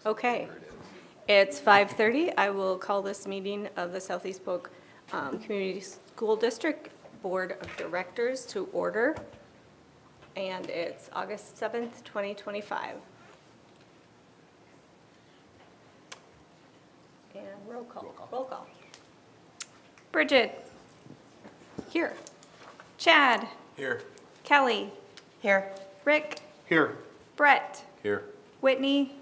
Okay, it's 5:30. I will call this meeting of the Southeast Polk Community School District Board of Directors to order. And it's August 7th, 2025. And roll call. Roll call. Bridget. Here. Chad. Here. Kelly. Here. Rick. Here. Brett. Here. Whitney.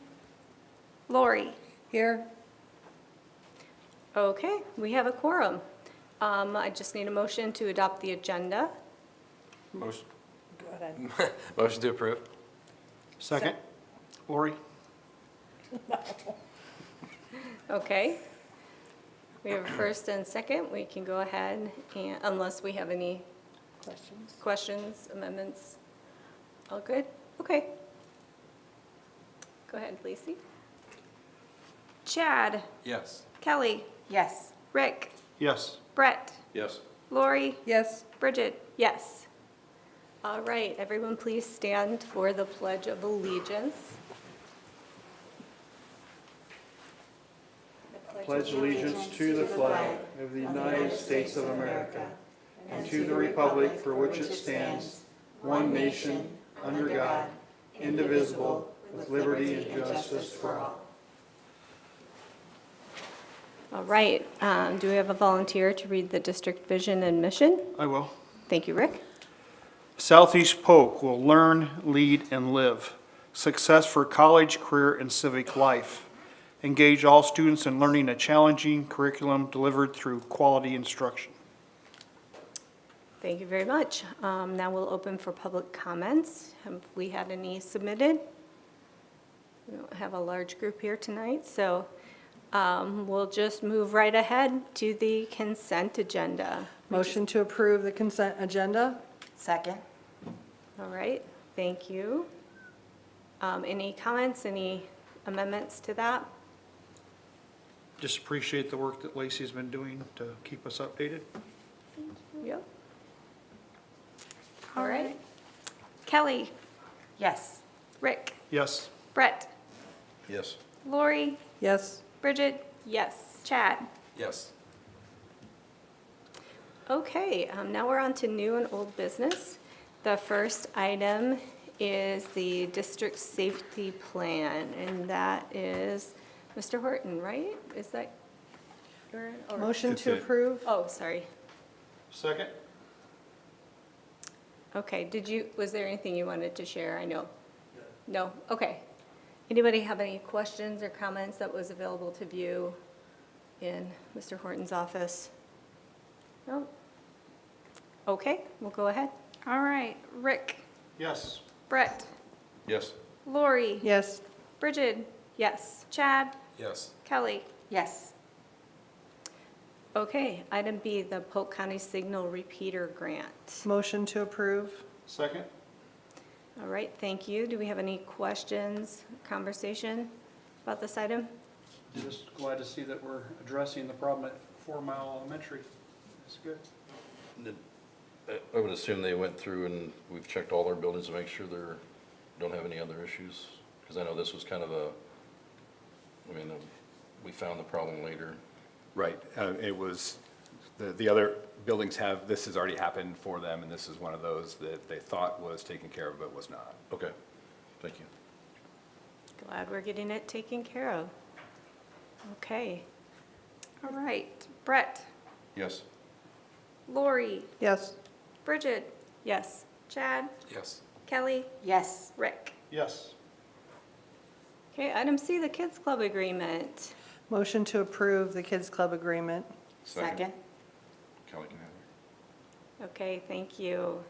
Lori. Here. Okay, we have a quorum. I just need a motion to adopt the agenda. Motion. Go ahead. Motion to approve. Second. Lori? Okay. We have a first and second. We can go ahead and, unless we have any questions, amendments. All good? Okay. Go ahead, Lacey. Chad. Yes. Kelly. Yes. Rick. Yes. Brett. Yes. Lori. Yes. Bridget. Yes. All right, everyone please stand for the Pledge of Allegiance. Pledge allegiance to the flag of the United States of America and to the republic for which it stands, one nation, under God, indivisible, with liberty and justice for all. All right, do we have a volunteer to read the district vision and mission? I will. Thank you, Rick. Southeast Polk will learn, lead, and live. Success for college, career, and civic life. Engage all students in learning a challenging curriculum delivered through quality instruction. Thank you very much. Now we'll open for public comments. Have we had any submitted? We don't have a large group here tonight, so we'll just move right ahead to the consent agenda. Motion to approve the consent agenda? Second. All right, thank you. Any comments, any amendments to that? Just appreciate the work that Lacey's been doing to keep us updated. Yep. All right. Kelly, Yes. Rick, Yes. Brett, Yes. Lori, Yes. Bridget, yes. Chad. Yes. Okay, now we're on to new and old business. The first item is the district safety plan, and that is Mr. Horton, right? Is that your? or- Motion It's to it. approve? Oh, sorry. Second. Okay, was there anything you wanted to share? I know. No? Okay. Anybody have any questions or comments that was available to view in Mr. Horton's office? No? Okay, we'll go ahead. All right, Rick, Yes. Brett, Yes. Lori, Yes. Bridget, yes. Chad, Yes. Kelly. Yes. Okay, item B, the Polk County Signal Repeater Grant. Motion to approve? Second. All right, thank you. Do we have any questions, conversation about this item? Just glad to see that we're addressing the problem at 4 Mile Elementary. That's good. I would assume they went through and we've checked all their buildings to make sure they're, don't have any other issues? Because I know this was kind of a, we found the problem later. Right, it was, the other buildings have, this has already happened for them, and this is one of those that they thought was taken care of, but was not. Okay, thank you. Glad we're getting it taken care of. Okay. All right, Brett, Yes. Lori, Yes. Bridget, yes. Chad, Yes. Kelly, Yes. Rick. Yes. Okay, item C, the Kids Club Agreement. Motion to approve the Kids Club agreement? Second. Kelly can have it. Okay, thank you.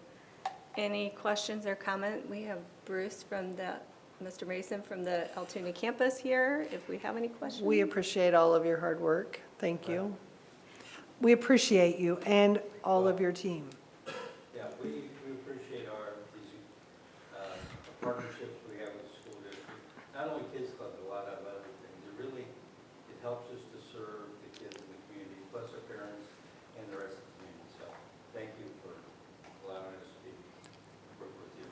Any questions or comment? We have Bruce from Mr. Mason from the Altoona campus here, if we have any questions. We appreciate all of your hard work. Thank you. We appreciate you and all of your team. Yeah, we appreciate these partnerships we have with the school district. Not only Kids Club, but a lot of other things. It helps us to serve the kids in the community, plus their parents and the rest of the community. So thank you for allowing us to work with you.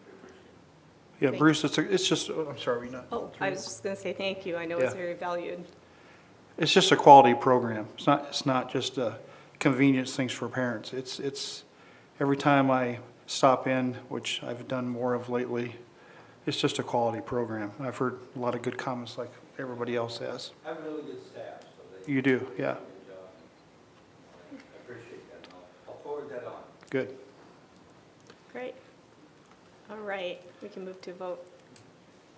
We appreciate it. Yeah, Thank- Bruce, it's just, I'm sorry, we not. Oh, I was just going to say thank you. I know it's Yeah. very valued. It's just a quality program. It's not just convenience things for parents. It's, every time I stop in, which I've done more of lately, it's just a quality program. And I've heard a lot of good comments like everybody else has. I have really good staff, so they. You do, yeah. do a good job. I appreciate that, and I'll forward that on. Good. Great. All right, we can move to vote.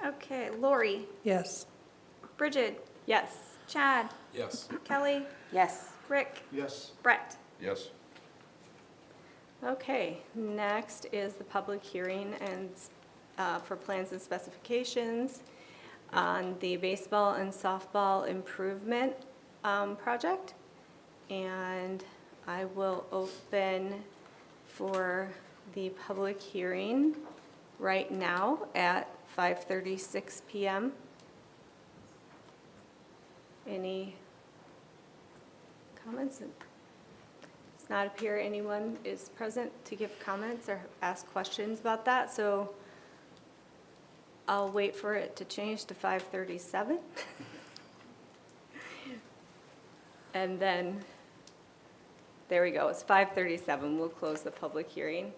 Okay, Lori, Yes. Bridget, Yes. Chad, Yes. Kelly, Yes. Rick, Yes. Brett. Yes. Okay, next is the public hearing and for plans and specifications on the baseball and softball improvement project. And I will open for the public hearing right now at 5:36 PM. Any comments? Does not appear anyone is present to give comments or ask questions about that, so I'll wait for it to change to 5:37. And then, there we go, it's 5:37, we'll close the public hearing.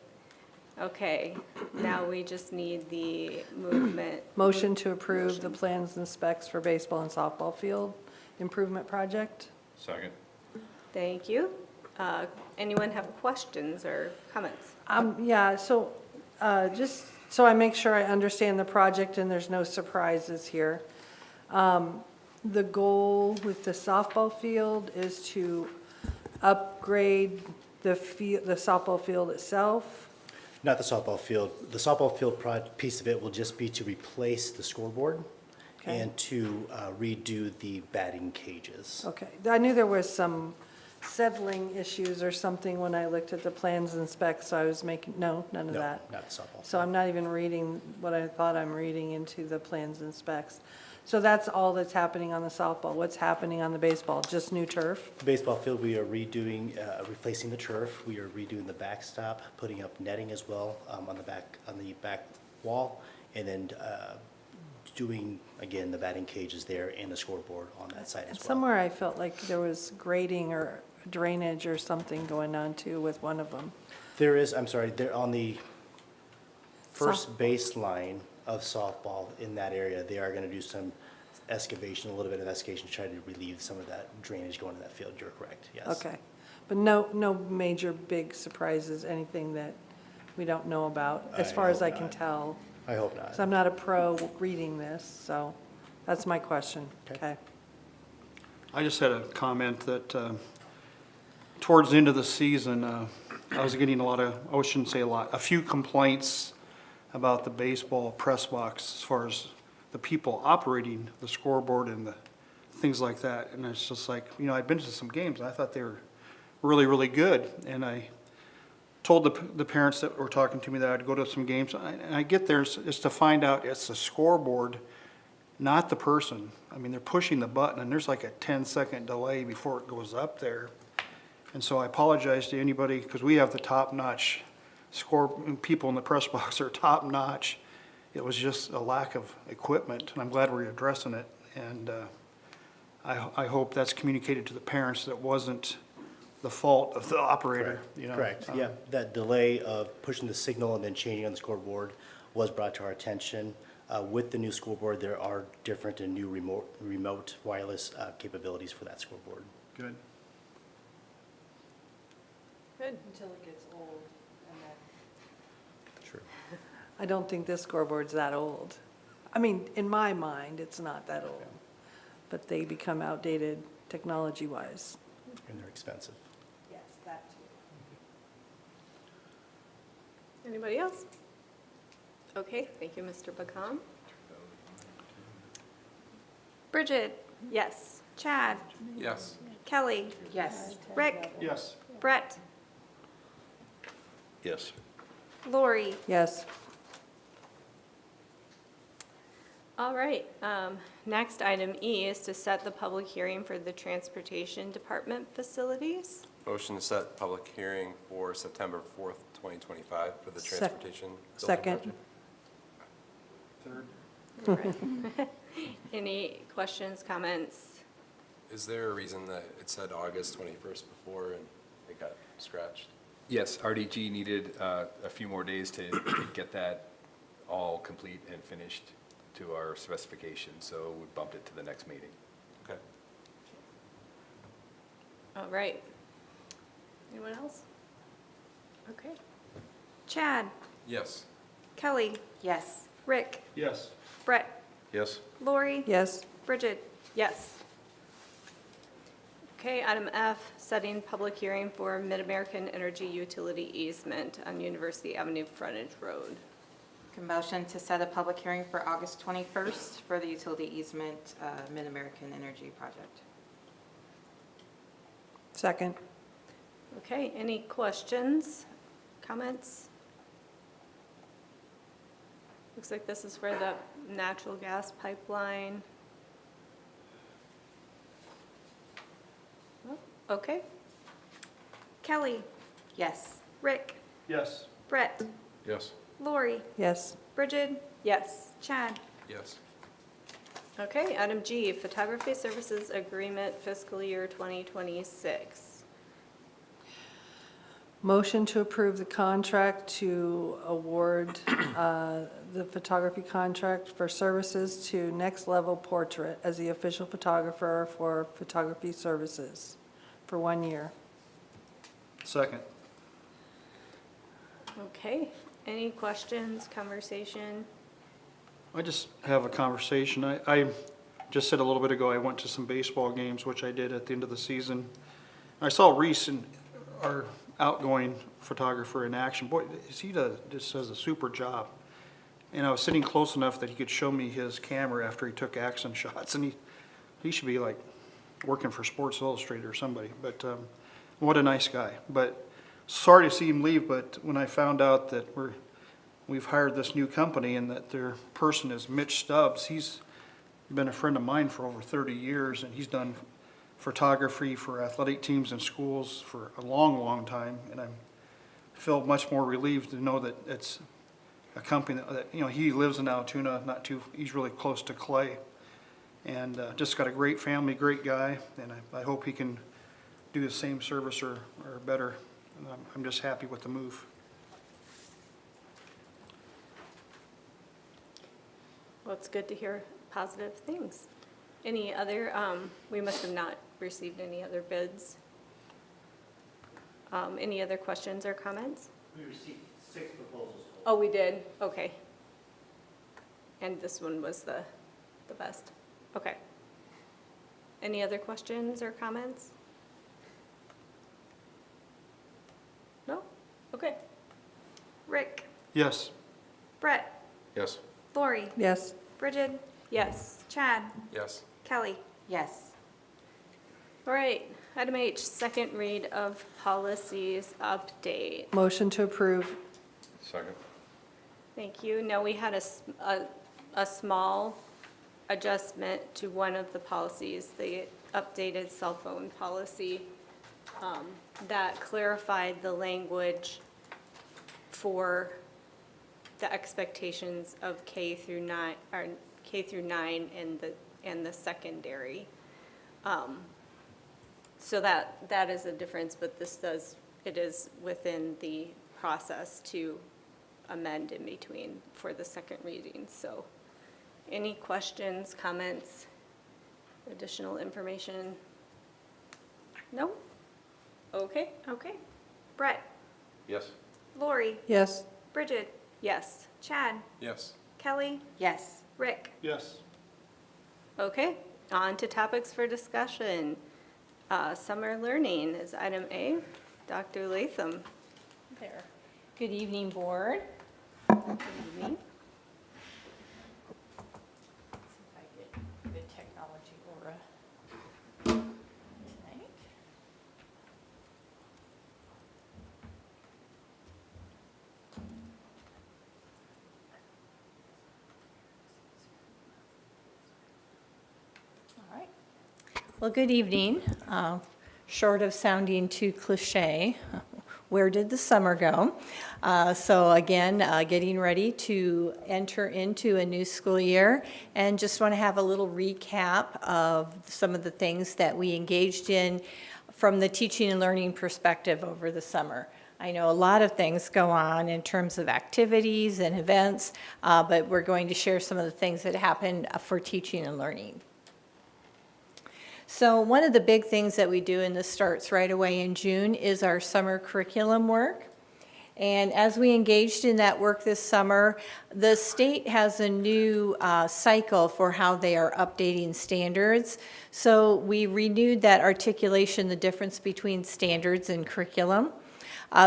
Okay, now we just need the movement. Motion to approve the plans and specs for baseball and softball field improvement project? Second. Thank you. Anyone have questions or comments? Yeah, so, just so I make sure I understand the project and there's no surprises here. The goal with the softball field is to upgrade the softball field itself? Not the softball field. The softball field piece of it will just be to replace the scoreboard Okay. and to redo the batting cages. Okay, I knew there was some settling issues or something when I looked at the plans and specs, so I was making, no, none of No, that? not the softball. So I'm not even reading what I thought I'm reading into the plans and specs. So that's all that's happening on the softball. What's happening on the baseball? Just new turf? The baseball field, we are redoing, replacing the turf. We are redoing the backstop, putting up netting as well on the back wall, and then doing, again, the batting cages there and the scoreboard on that side as well. Somewhere I felt like there was grading or drainage or something going on too with one of them. There is, I'm sorry, there on the first baseline of softball in that area, they are going to do some excavation, a little bit of excavation to try to relieve some of that drainage going to that field. You're correct, yes. Okay, but no major big surprises, anything that we don't know about, as I far as hope I can not. tell. I hope not. So I'm not a pro reading this, so that's my question. Okay. Okay. I just had a comment that towards the end of the season, I was getting I shouldn't say a lot, a few complaints about the baseball press box as far as the people operating the scoreboard and the things like that. And it's just like, I'd been to some games and I thought they were really, really good. And I told the parents that were talking to me that I'd go to some games, and I get there just to find out it's the scoreboard, not the person. I mean, they're pushing the button, and there's like a 10-second delay before it goes up there. And so I apologize to anybody, because we have the top-notch people in the press box are top-notch. It was just a lack of equipment, and I'm glad we're addressing it. And I hope that's communicated to the parents that it wasn't the fault of the operator, Correct, yeah. That delay of pushing the signal and then changing on the scoreboard was brought to our attention. With the new scoreboard, there are different and new remote wireless capabilities for that scoreboard. Good. Good. Until it gets old. True. I don't think this scoreboard's that old. I mean, in my mind, it's not that old, but they become outdated technology-wise. And they're expensive. Yes, that too. Anybody else? Okay, thank you, Mr. Bacon. Bridget, Yes. Chad, Yes. Kelly, Yes. Rick, Yes. Brett, Yes. Lori. Yes. All right, next, item E is to set the public hearing for the Transportation Department facilities. Motion to set public hearing for September 4th, 2025 for the Sec- transportation. building second. project. 3rd. Any questions, comments? Is there a reason that it said August 21st before and it got scratched? Yes, RDG needed a few more days to get that all complete and finished to our specifications, so we bumped it to the next meeting. Okay. All right. Anyone else? Okay. Chad, Yes. Kelly, Yes. Rick, Yes. Brett, Yes. Lori, Yes. Bridget. Yes. Okay, item F, setting public hearing for Mid-American Energy Utility easement on University Avenue frontage road. Motion to set a public hearing for August 21st for the utility easement, Mid-American Energy Project. Second. Okay, any questions, comments? Looks like this is for the natural gas pipeline. Oh, okay, Kelly, Yes. Rick, Yes. Brett, Yes. Lori, Yes. Bridget, yes. Chad. Yes. Okay, item G, photography services agreement fiscal year 2026. Motion to approve the contract to award the photography contract for services to Next Level Portrait as the official photographer for photography services for 1 year. Second. Okay, any questions, conversation? I just have a conversation. I just said a little bit ago, I went to some baseball games, which I did at the end of the season. I saw Reese, our outgoing photographer, in action. Boy, just does a super job. And I was sitting close enough that he could show me his camera after he took action shots, and he should be like working for Sports Illustrated or somebody. But what a nice guy. But sorry to see him leave, but when I found out that we've hired this new company and that their person is Mitch Stubbs, he's been a friend of mine for over 30 years, and he's done photography for athletic teams and schools for a long, long time. And I feel much more relieved to know that it's a company that he lives in Altoona, he's really close to Clay. And just got a great family, great guy, and I hope he can do the same service or better. And I'm just happy with the move. Well, it's good to hear positive things. Any other, we must have not received any other bids. Any other questions or comments? We received 6 proposals. Oh, we did, okay. And this one was the best, okay. Any other questions or comments? No? Okay. Rick, Yes. Brett, Yes. Lori, Yes. Bridget, Yes. Chad, Yes. Kelly. Yes. All right, item H, second read of policies update. Motion to approve. Second. Thank you. Now, we had a small adjustment to one of the policies, the updated cell phone policy, that clarified the language for the expectations of K through 9 and the secondary. So that is a difference, but it is within the process to amend in between for the second reading. So any questions, comments, additional information? No? Okay. Okay. Brett, Yes. Lori, Yes. Bridget, Yes. Chad, Yes. Kelly, Yes. Rick. Yes. Okay, on to topics for discussion. Summer learning is item A. Dr. Latham. There. Good evening, Board. Good evening. Let's see if I get good technology aura tonight. All right. Well, good evening. Short of sounding too cliche, where did the summer go? So again, getting ready to enter into a new school year, and just want to have a little recap of some of the things that we engaged in from the teaching and learning perspective over the summer. I know a lot of things go on in terms of activities and events, but we're going to share some of the things that happened for teaching and learning. So one of the big things that we do, and this starts right away in June, is our summer curriculum work. And as we engaged in that work this summer, the state has a new cycle for how they are updating standards. So we renewed that articulation, the difference between standards and curriculum.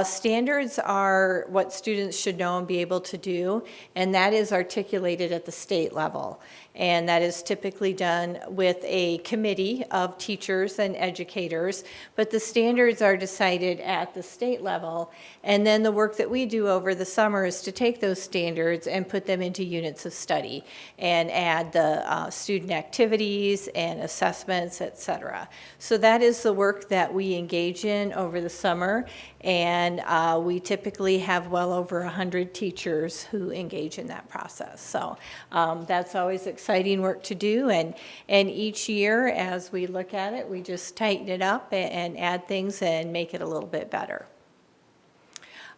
Standards are what students should know and be able to do, and that is articulated at the state level. And that is typically done with a committee of teachers and educators, but the standards are decided at the state level. And then the work that we do over the summer is to take those standards and put them into units of study and add the student activities and assessments, et cetera. So that is the work that we engage in over the summer. And we typically have well over 100 teachers who engage in that process. So that's always exciting work to do. And each year, as we look at it, we just tighten it up and add things and make it a little bit better.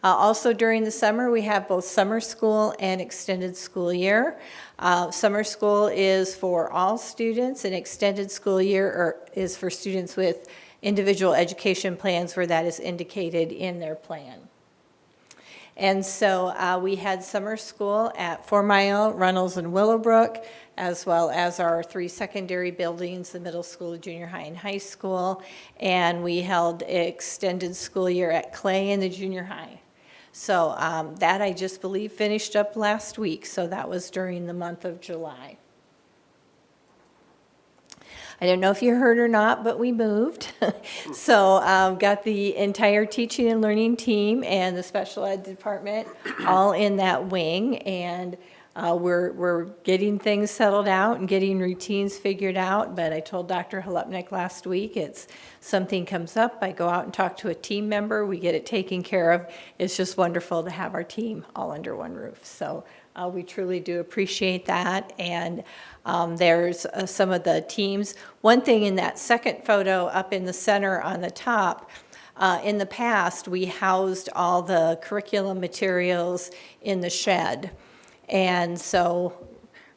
Also during the summer, we have both summer school and extended school year. Summer school is for all students, and extended school year is for students with individual education plans where that is indicated in their plan. And so we had summer school at 4 Mile, Runnels, and Willowbrook, as well as our 3 secondary buildings, the middle school, junior high, and high school. And we held extended school year at Clay and the junior high. So that, I just believe, finished up last week. So that was during the month of July. I don't know if you heard or not, but we moved. So got the entire teaching and learning team and the special ed department all in that wing. And we're getting things settled out and getting routines figured out. But I told Dr. Halupnik last week, it's something comes up, I go out and talk to a team member, we get it taken care of. It's just wonderful to have our team all under one roof. So we truly do appreciate that. And there's some of the teams. One thing in that second photo up in the center on the top, in the past, we housed all the curriculum materials in the shed. And so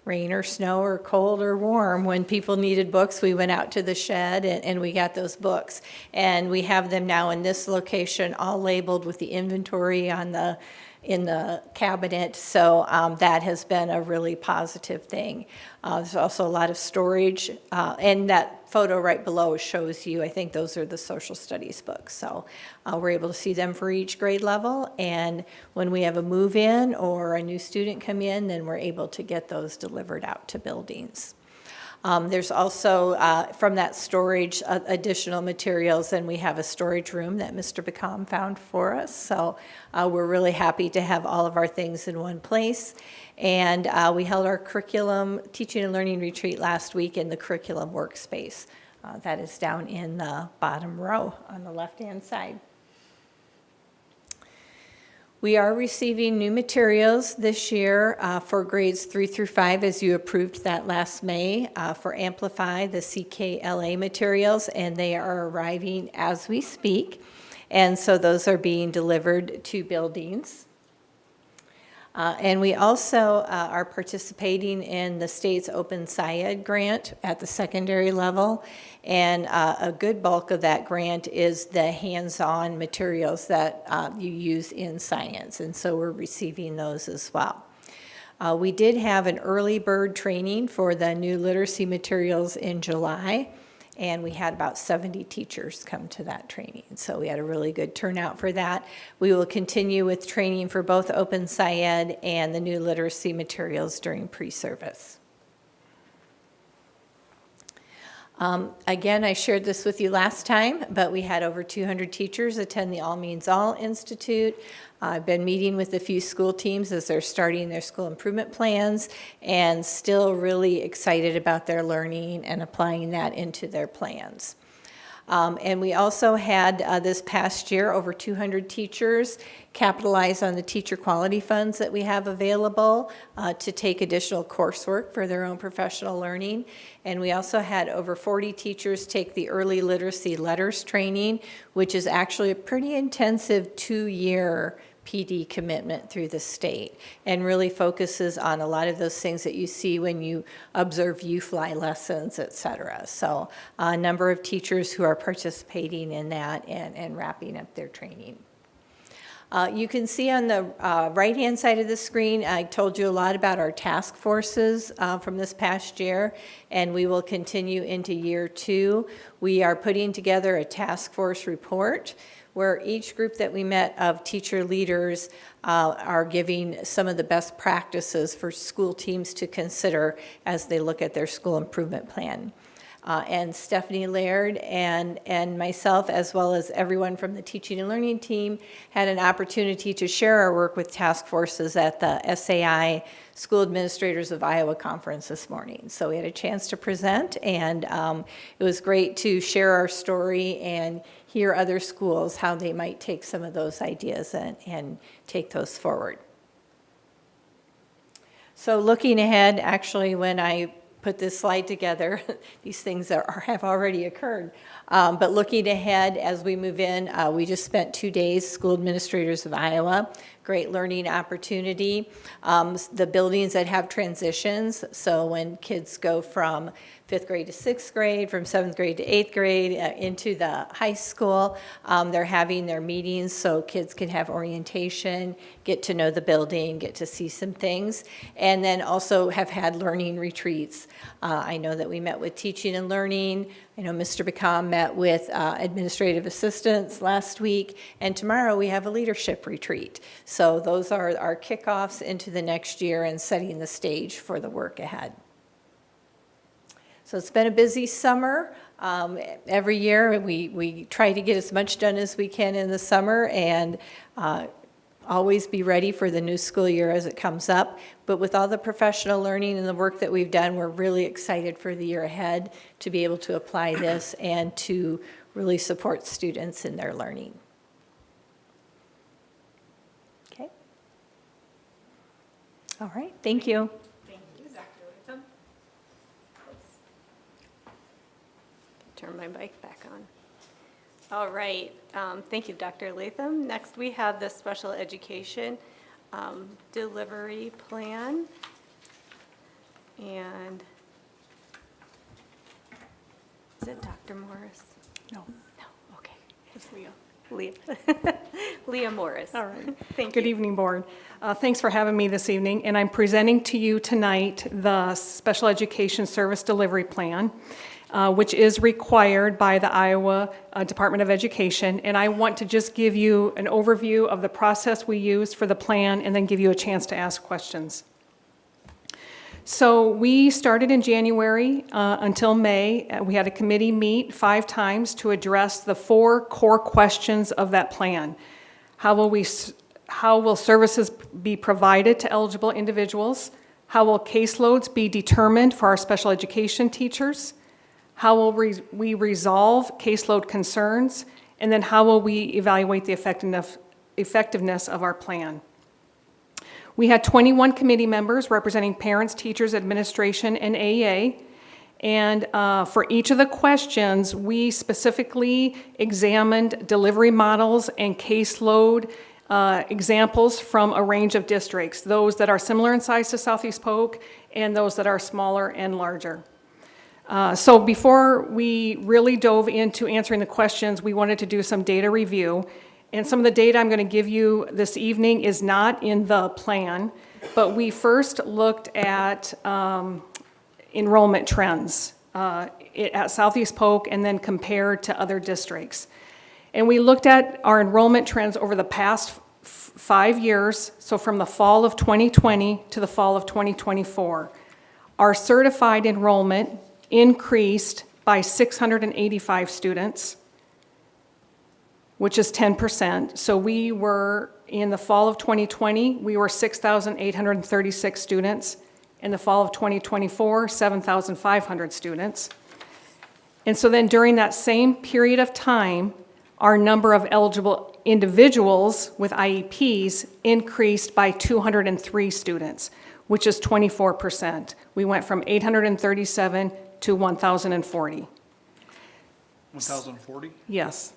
rain or snow or cold or warm, when people needed books, we went out to the shed and we got those books. And we have them now in this location, all labeled with the inventory on in the cabinet. So that has been a really positive thing. There's also a lot of storage. And that photo right below shows you, I think those are the social studies books. So we're able to see them for each grade level. And when we have a move-in or a new student come in, then we're able to get those delivered out to buildings. There's also, from that storage, additional materials, and we have a storage room that Mr. Bacom found for us. So we're really happy to have all of our things in one place. And we held our curriculum teaching and learning retreat last week in the curriculum workspace. That is down in the bottom row on the left-hand side. We are receiving new materials this year for grades 3 through 5, as you approved that last May, for Amplify, the CKLA materials, and they are arriving as we speak. And so those are being delivered to buildings. And we also are participating in the state's Open SciEd grant at the secondary level. And a good bulk of that grant is the hands-on materials that you use in science. And so we're receiving those as well. We did have an early bird training for the new literacy materials in July. And we had about 70 teachers come to that training. So we had a really good turnout for that. We will continue with training for both Open SciEd and the new literacy materials during pre-service. Again, I shared this with you last time, but we had over 200 teachers attend the All Means All Institute. I've been meeting with a few school teams as they're starting their school improvement plans and still really excited about their learning and applying that into their plans. And we also had this past year over 200 teachers capitalize on the teacher quality funds that we have available to take additional coursework for their own professional learning. And we also had over 40 teachers take the early literacy letters training, which is actually a pretty intensive 2-year PD commitment through the state, and really focuses on a lot of those things that you see when you observe U-Fly lessons, et cetera. So a number of teachers who are participating in that and wrapping up their training. You can see on the right-hand side of the screen, I told you a lot about our task forces from this past year, and we will continue into year 2. We are putting together a task force report where each group that we met of teacher leaders are giving some of the best practices for school teams to consider as they look at their school improvement plan. And Stephanie Laird and myself, as well as everyone from the teaching and learning team, had an opportunity to share our work with task forces at the SAI School Administrators of Iowa Conference this morning. So we had a chance to present, and it was great to share our story and hear other schools, how they might take some of those ideas and take those forward. So looking ahead, actually, when I put this slide together, these things have already occurred. But looking ahead as we move in, we just spent 2 days, School Administrators of Iowa, great learning opportunity. The buildings that have transitions, so when kids go from 5th grade to 6th grade, from 7th grade to 8th grade into the high school, they're having their meetings so kids can have orientation, get to know the building, get to see some things, and then also have had learning retreats. I know that we met with teaching and learning. I know Mr. Bacom met with administrative assistants last week, and tomorrow we have a leadership retreat. So those are our kickoffs into the next year and setting the stage for the work ahead. So it's been a busy summer. Every year we try to get as much done as we can in the summer and always be ready for the new school year as it comes up. But with all the professional learning and the work that we've done, we're really excited for the year ahead to be able to apply this and to really support students in their learning. Okay. All right, thank you. Turn my mic back on. All right, thank you, Dr. Latham. Next, we have the special education delivery plan. And is it Dr. Morris? No. No, okay. It's Leah. Leah Morris. All right. Thank Good you. evening, Board. Thanks for having me this evening, and I'm presenting to you tonight the Special Education Service Delivery Plan, which is required by the Iowa Department of Education, and I want to just give you an overview of the process we use for the plan and then give you a chance to ask questions. So we started in January until May. We had a committee meet 5 times to address the 4 core questions of that plan. How will services be provided to eligible individuals? How will caseloads be determined for our special education teachers? How will we resolve caseload concerns? And then how will we evaluate the effectiveness of our plan? We had 21 committee members representing parents, teachers, administration, and AEA. And for each of the questions, we specifically examined delivery models and caseload examples from a range of districts, those that are similar in size to Southeast Polk and those that are smaller and larger. So before we really dove into answering the questions, we wanted to do some data review. And some of the data I'm going to give you this evening is not in the plan, but we first looked at enrollment trends at Southeast Polk and then compared to other districts. And we looked at our enrollment trends over the past 5 years, so from the fall of 2020 to the fall of 2024. Our certified enrollment increased by 685 students, which is 10%. So we were, in the fall of 2020, we were 6,836 students. In the fall of 2024, 7,500 students. And so then during that same period of time, our number of eligible individuals with IEPs increased by 203 students, which is 24%. We went from 837 to 1,040. 1,040? Yes.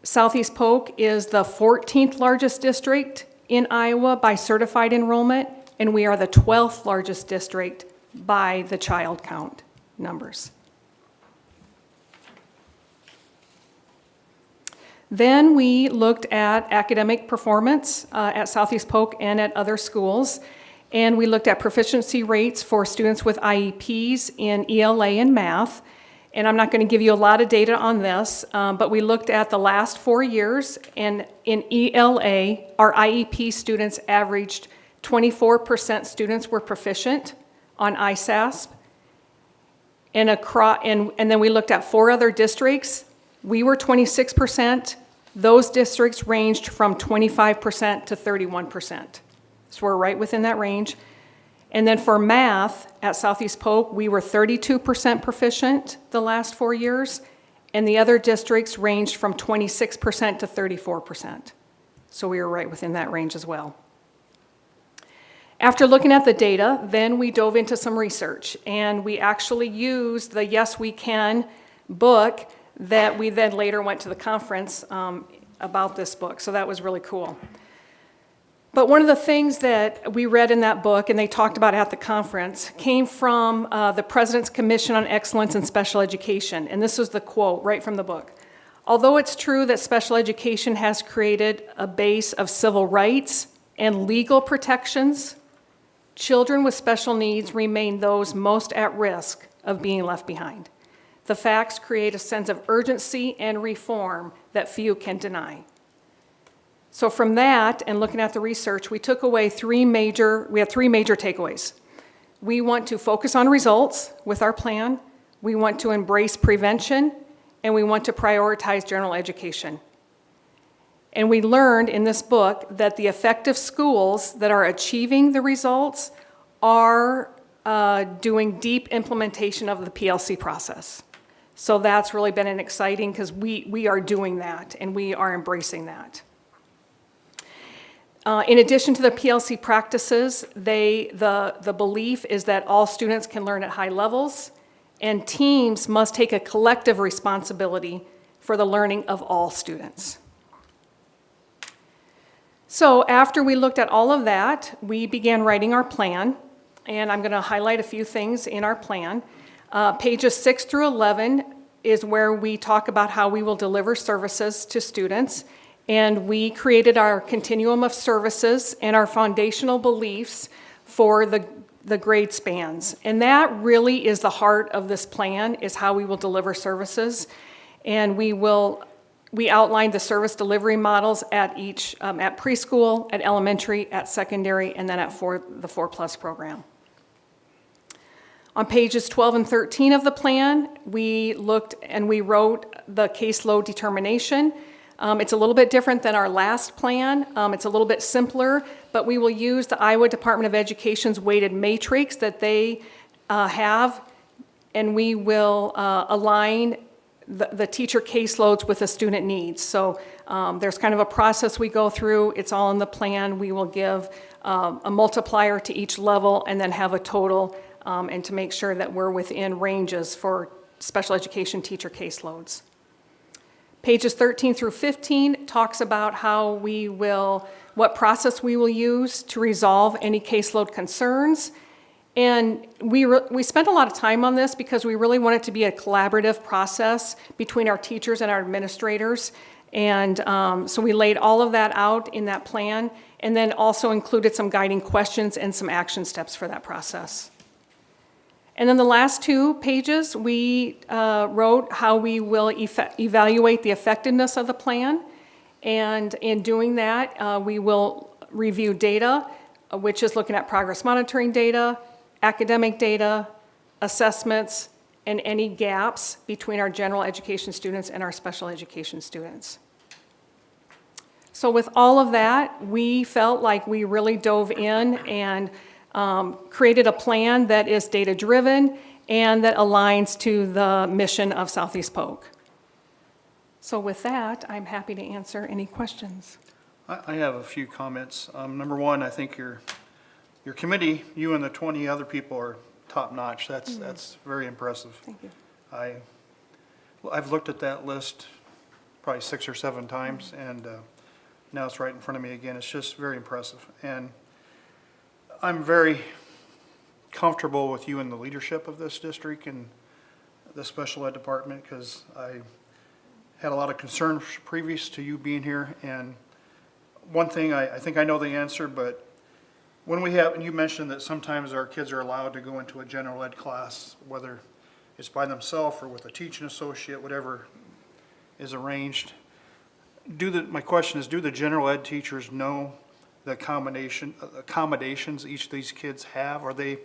Southeast Polk is the 14th largest district in Iowa by certified enrollment, and we are the 12th largest district by the child count numbers. Then we looked at academic performance at Southeast Polk and at other schools, and we looked at proficiency rates for students with IEPs in ELA and math. And I'm not going to give you a lot of data on this, but we looked at the last 4 years, and in ELA, our IEP students averaged 24% students were proficient on ISASP. And then we looked at 4 other districts. We were 26%. Those districts ranged from 25% to 31%. So we're right within that range. And then for math at Southeast Polk, we were 32% proficient the last 4 years, and the other districts ranged from 26% to 34%. So we were right within that range as well. After looking at the data, then we dove into some research, and we actually used the Yes We Can book that we then later went to the conference about this book, so that was really cool. But one of the things that we read in that book, and they talked about at the conference, came from the President's Commission on Excellence in Special Education, and this was the quote right from the book. Although it's true that special education has created a base of civil rights and legal protections, children with special needs remain those most at risk of being left behind. The facts create a sense of urgency and reform that few can deny. So from that, and looking at the research, we took away three major takeaways. We want to focus on results with our plan, we want to embrace prevention, and we want to prioritize general education. And we learned in this book that the effective schools that are achieving the results are doing deep implementation of the PLC process. So that's really been an exciting, because we are doing that, and we are embracing that. In addition to the PLC practices, the belief is that all students can learn at high levels, and teams must take a collective responsibility for the learning of all students. So after we looked at all of that, we began writing our plan, and I'm going to highlight a few things in our plan. Pages 6 through 11 is where we talk about how we will deliver services to students. And we created our continuum of services and our foundational beliefs for the grade spans. And that really is the heart of this plan, is how we will deliver services. And we outlined the service delivery models at each, at preschool, at elementary, at secondary, and then at the 4+ program. On pages 12 and 13 of the plan, we looked and we wrote the caseload determination. It's a little bit different than our last plan. It's a little bit simpler, but we will use the Iowa Department of Education's weighted matrix that they have, and we will align the teacher caseloads with the student needs. So there's kind of a process we go through. It's all in the plan. We will give a multiplier to each level and then have a total, and to make sure that we're within ranges for special education teacher caseloads. Pages 13 through 15 talks about what process we will use to resolve any caseload concerns. And we spent a lot of time on this because we really want it to be a collaborative process between our teachers and our administrators. And so we laid all of that out in that plan, and then also included some guiding questions and some action steps for that process. And then the last 2 pages, we wrote how we will evaluate the effectiveness of the plan. And in doing that, we will review data, which is looking at progress monitoring data, academic data, assessments, and any gaps between our general education students and our special education students. So with all of that, we felt like we really dove in and created a plan that is data-driven and that aligns to the mission of Southeast Polk. So with that, I'm happy to answer any questions. I have a few comments. Number one, I think your committee, you and the 20 other people are top-notch. That's very impressive. Thank you. I've looked at that list probably 6 or 7 times, and now it's right in front of me again. It's just very impressive. And I'm very comfortable with you in the leadership of this district and the special ed department, because I had a lot of concerns previous to you being here. And one thing, I think I know the answer, but when we have, and you mentioned that sometimes our kids are allowed to go into a general ed class, whether it's by themselves or with a teaching associate, whatever is arranged. My question is, do the general ed teachers know the accommodations each of these kids have? Are they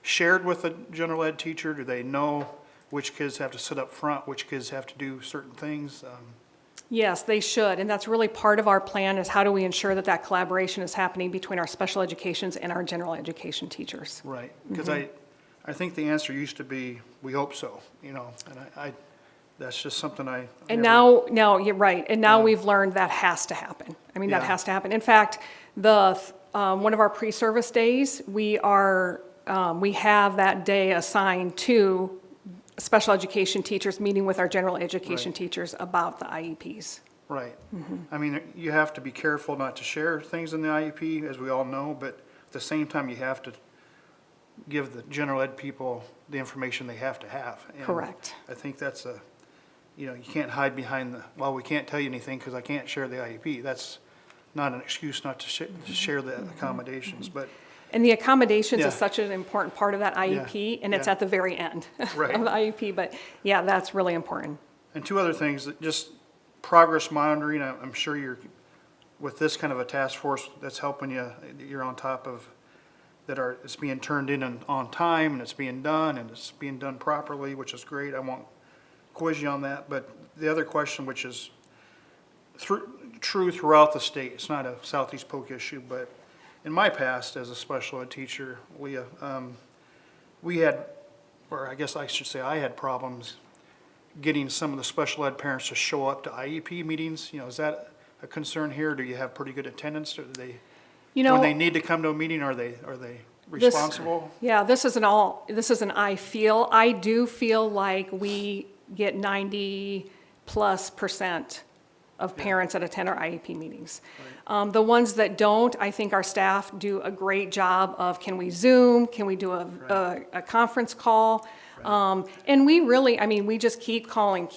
shared with the general ed teacher? Do they know which kids have to sit up front, which kids have to do certain things? Yes, they should, and that's really part of our plan, is how do we ensure that that collaboration is happening between our special educations and our general education teachers. Right, because I think the answer used to be, we hope so, and that's just something And never- now, you're right, and now Yeah. we've learned that has to happen. I mean, that Yeah. has to happen. In fact, one of our pre-service days, we have that day assigned to special education teachers meeting with our general education Right. teachers about the IEPs. Right. I mean, you have to be careful not to share things in the IEP, as we all know, but at the same time, you have to give the general ed people the information they have to have. And Correct. I think that's you can't hide behind well, we can't tell you anything because I can't share the IEP. That's not an excuse not to share the accommodations, but. And the accommodations Yeah. is such an important part of that IEP, and it's yeah. at the very end Right. of the IEP, but yeah, that's really important. And 2 other things, just progress monitoring. I'm sure you're, with this kind of a task force that's helping you, you're on top of, it's being turned in on time, and it's being done, and it's being done properly, which is great. I won't quiz you on that. But the other question, which is true throughout the state, it's not a Southeast Polk issue, but in my past as a special ed teacher, we had, or I guess I should say I had problems getting some of the special ed parents to show up to IEP meetings. Is that a concern here? Do you have pretty good attendance? Or do they, when they need to come to a meeting, are they responsible? Yeah, this is an I do feel like we get 90+% of parents that attend our IEP meetings. The ones that don't, I think our staff do a great job of, can we Zoom? Can we do a conference call? And we really, we just keep calling and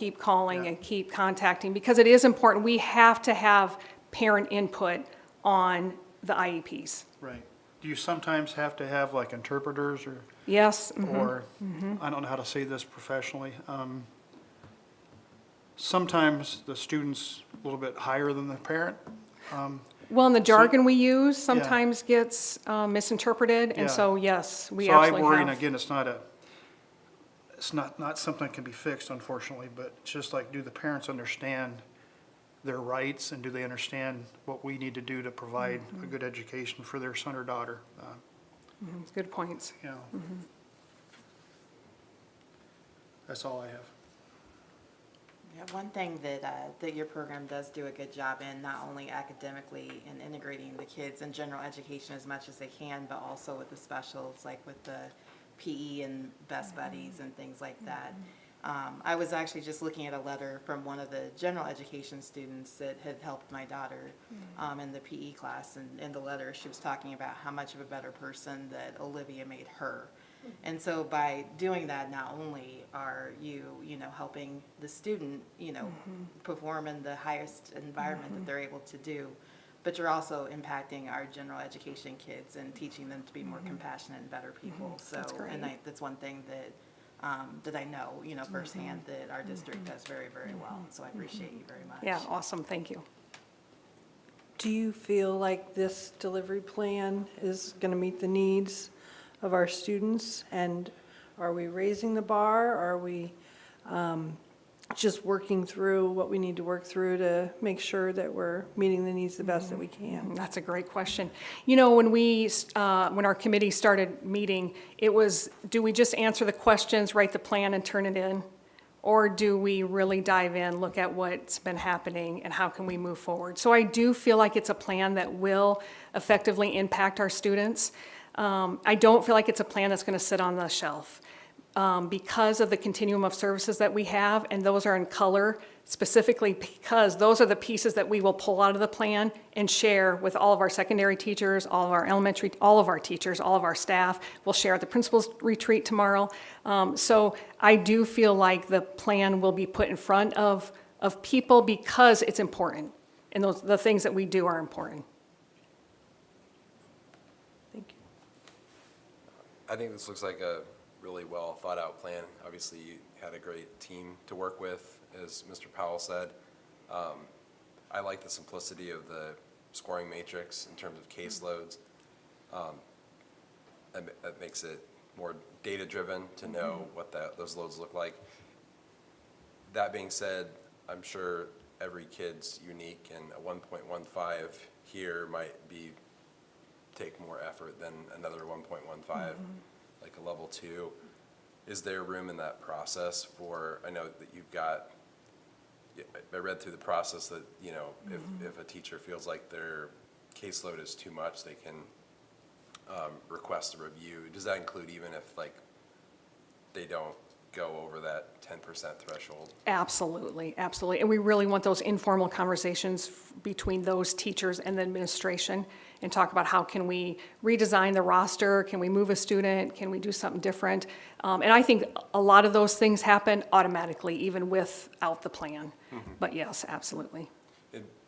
keep contacting, because it is important. We have to have parent input on the IEPs. Right. Do you sometimes have to have like interpreters or? Yes. Or, I don't know how to say this professionally. Sometimes the student's a little bit higher than the parent. Well, and the jargon we use sometimes gets misinterpreted, and Yeah. so yes, we So I absolutely worry, and have. again, it's not something that can be fixed, unfortunately, but it's just like, do the parents understand their rights, and do they understand what we need to do to provide a good education for their son or daughter? Good points. That's all I have. Yeah, one thing that your program does do a good job in, not only academically and integrating the kids in general education as much as they can, but also with the specials, like with the PE and Best Buddies and things like that. I was actually just looking at a letter from one of the general education students that had helped my daughter in the PE class, and in the letter she was talking about how much of a better person that Olivia made her. And so by doing that, not only are you helping the student, perform in the highest environment that they're able to do, but you're also impacting our general education kids and teaching them to be more compassionate and better people. So, That's great. and that's one thing that I know, firsthand, that our district does very, very well. So I appreciate you very much. Yeah, awesome, thank you. Do you feel like this delivery plan is going to meet the needs of our students? And are we raising the bar? Are we just working through what we need to work through to make sure that we're meeting the needs the best that we can. That's a great question. You know, when our committee started meeting, it was, do we just answer the questions, write the plan, and turn it in? Or do we really dive in, look at what's been happening, and how can we move forward? So I do feel like it's a plan that will effectively impact our students. I don't feel like it's a plan that's going to sit on the shelf. Because of the continuum of services that we have, and those are in color, specifically because those are the pieces that we will pull out of the plan and share with all of our secondary teachers, all of our elementary, all of our teachers, all of our staff. We'll share at the principal's retreat tomorrow. So I do feel like the plan will be put in front of people because it's important, and the things that we do are important. Thank you. I think this looks like a really well thought out plan. Obviously, you had a great team to work with, as Mr. Powell said. I like the simplicity of the scoring matrix in terms of caseloads. That makes it more data-driven to know what those loads look like. That being said, I'm sure every kid's unique, and a 1.15 here might take more effort than another 1.15. Like a level 2. Is there room in that process for, I know that you've got, I read through the process that, you know, if a teacher feels like their caseload is too much, they can request a review. Does that include even if like they don't go over that 10% threshold? Absolutely, absolutely. And we really want those informal conversations between those teachers and the administration and talk about how can we redesign the roster, can we move a student, can we do something different? And I think a lot of those things happen automatically, even without the plan. But yes, absolutely.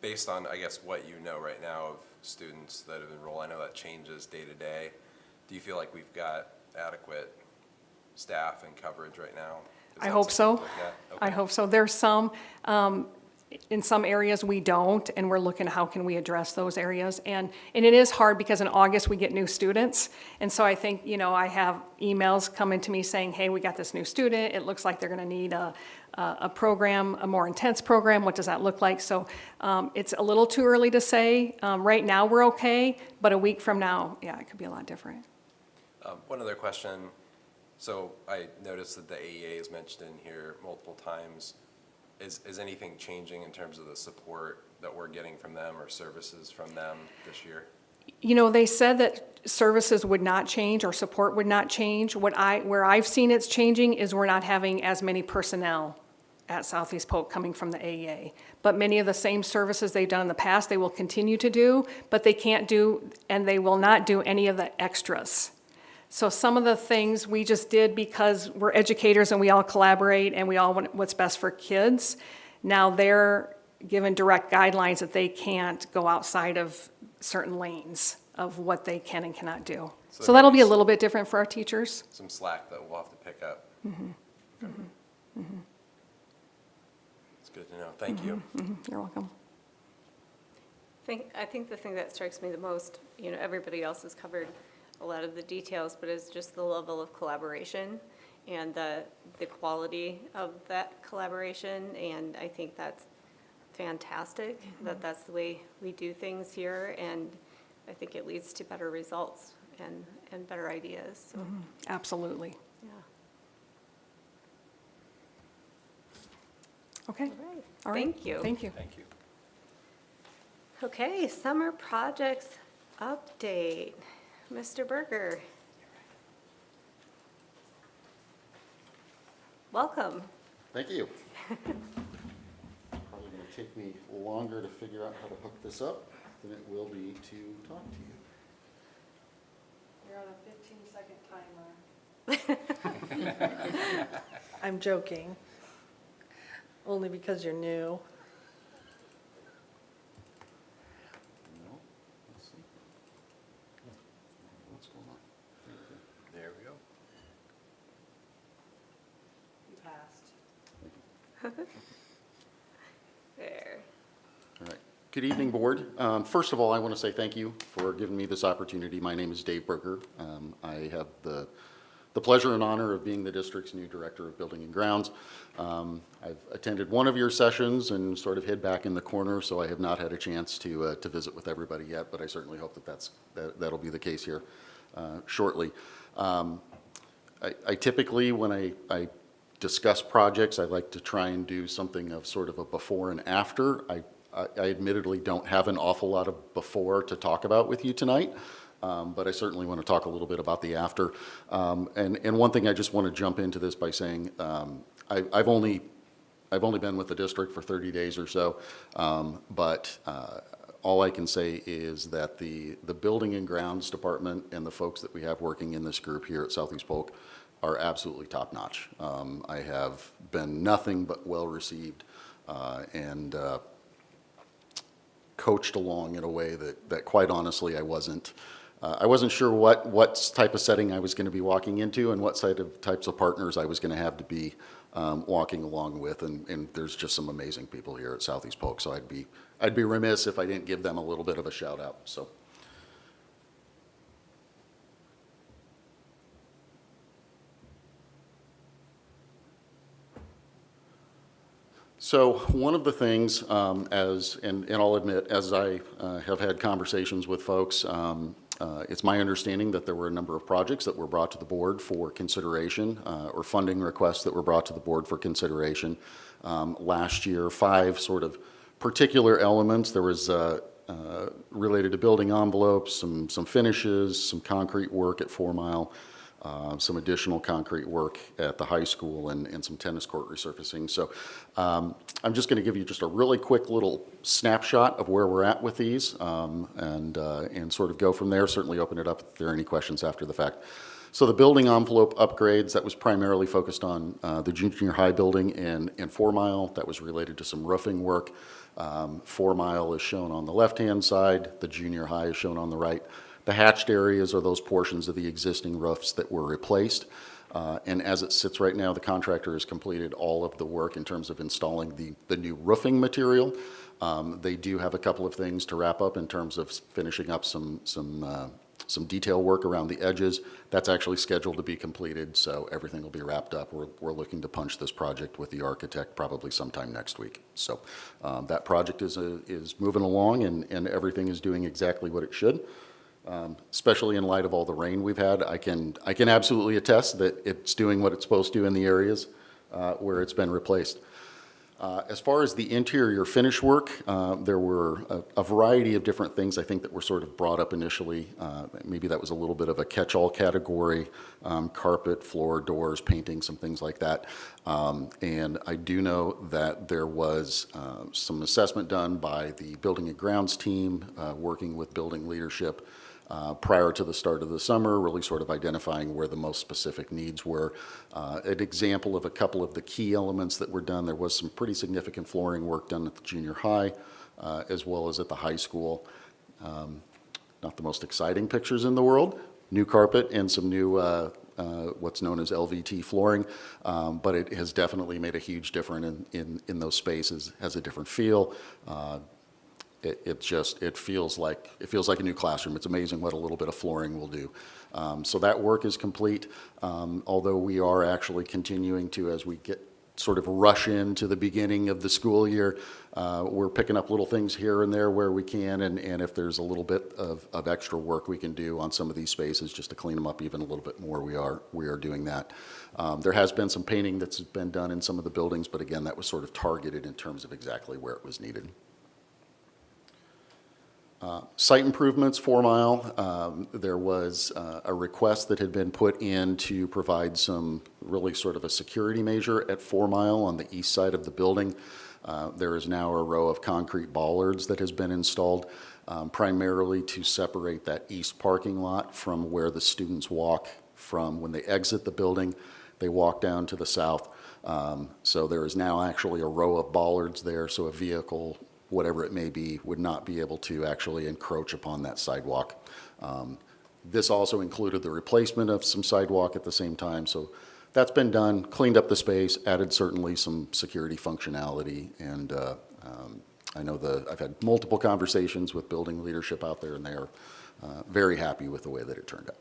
Based on, I guess, what you know right now of students that have enrolled, I know that changes day to day. Do you feel like we've got adequate staff and coverage right now? I hope so. Okay. I hope so. There's some, in some areas we don't, and we're looking at how can we address those areas. And it is hard because in August we get new students. And so I think, you know, I have emails coming to me saying, hey, we got this new student. It looks like they're going to need a program, a more intense program. What does that look like? So it's a little too early to say. Right now we're okay, but a week from now, yeah, it could be a lot different. One other question. So I noticed that the AEA is mentioned in here multiple times. Is anything changing in terms of the support that we're getting from them or services from them this year? You know, they said that services would not change or support would not change. Where I've seen it's changing is we're not having as many personnel at Southeast Polk coming from the AEA. But many of the same services they've done in the past, they will continue to do, but they can't do, and they will not do any of the extras. So some of the things we just did because we're educators and we all collaborate and we all want what's best for kids. Now they're given direct guidelines that they can't go outside of certain lanes of what they can and cannot do. So that'll be a little bit different for our teachers. Some slack that we'll have to pick up. It's good to know. Thank you. You're welcome. I think the thing that strikes me the most, you know, everybody else has covered a lot of the details, but it's just the level of collaboration and the quality of that collaboration. And I think that's fantastic, that that's the way we do things here. And I think it leads to better results and better ideas. So, Absolutely. yeah. Okay. All right. Thank you. Thank you. Thank you. Okay, summer projects update. Mr. Berger. Welcome. Thank you. Probably going to take me longer to figure out how to hook this up than it will be to talk to you. You're on a 15-second timer. I'm joking. Only because you're new. No, let's see. What's going on? There we go. You passed. There. All right. Good evening, Board. First of all, I want to say thank you for giving me this opportunity. My name is Dave Berger. I have the the pleasure and honor of being the district's new Director of Building and Grounds. I've attended one of your sessions and sort of hid back in the corner, so I have not had a chance to visit with everybody yet, but I certainly hope that'll be the case here shortly. I typically, when I discuss projects, I like to try and do something of sort of a before and after. I admittedly don't have an awful lot of before to talk about with you tonight, but I certainly want to talk a little bit about the after. And one thing I just want to jump into this by saying, I've only been with the district for 30 days or so, but all I can say is that the Building and Grounds Department and the folks that we have working in this group here at Southeast Polk are absolutely top-notch. I have been nothing but well-received and coached along in a way that quite honestly I wasn't sure what type of setting I was going to be walking into and what types of partners I was going to have to be walking along with, and there's just some amazing people here at Southeast Polk, so I'd be remiss if I didn't give them a little bit of a shout out. So one of the things, and I'll admit, as I have had conversations with folks, it's my understanding that there were a number of projects that were brought to the board for consideration, or funding requests that were brought to the board for consideration. Last year, 5 sort of particular elements. There was related to building envelopes, some finishes, some concrete work at 4 Mile, some additional concrete work at the high school, and some tennis court resurfacing. So I'm just going to give you just a really quick little snapshot of where we're at with these, and sort of go from there. Certainly open it up if there are any questions after the fact. So the building envelope upgrades, that was primarily focused on the junior high building and 4 Mile. That was related to some roofing work. 4 Mile is shown on the left-hand side. The junior high is shown on the right. The hatched areas are those portions of the existing roofs that were replaced. And as it sits right now, the contractor has completed all of the work in terms of installing the new roofing material. They do have a couple of things to wrap up in terms of finishing up some detail work around the edges. That's actually scheduled to be completed, so everything will be wrapped up. We're looking to punch this project with the architect probably sometime next week. So that project is moving along, and everything is doing exactly what it should. Especially in light of all the rain we've had, I can absolutely attest that it's doing what it's supposed to in the areas where it's been replaced. As far as the interior finish work, there were a variety of different things I think that were sort of brought up initially. Maybe that was a little bit of a catch-all category, carpet, floor, doors, painting, some things like that. And I do know that there was some assessment done by the Building and Grounds team working with building leadership prior to the start of the summer, really sort of identifying where the most specific needs were. An example of a couple of the key elements that were done, there was some pretty significant flooring work done at the junior high as well as at the high school. Not the most exciting pictures in the world, new carpet and some new what's known as LVT flooring, but it has definitely made a huge difference in those spaces, has a different feel. It feels like a new classroom. It's amazing what a little bit of flooring will do. So that work is complete, although we are actually continuing to, as we get sort of rush into the beginning of the school year, we're picking up little things here and there where we can, and if there's a little bit of extra work we can do on some of these spaces just to clean them up even a little bit more, we are doing that. There has been some painting that's been done in some of the buildings, but again, that was sort of targeted in terms of exactly where it was needed. Site improvements, 4 Mile, there was a request that had been put in to provide some really sort of a security measure at 4 Mile on the east side of the building. There is now a row of concrete bollards that has been installed primarily to separate that east parking lot from where the students walk from when they exit the building. They walk down to the south. So there is now actually a row of bollards there, so a vehicle, whatever it may be, would not be able to actually encroach upon that sidewalk. This also included the replacement of some sidewalk at the same time, so that's been done, cleaned up the space, added certainly some security functionality, and I know I've had multiple conversations with building leadership out there, and they are very happy with the way that it turned out.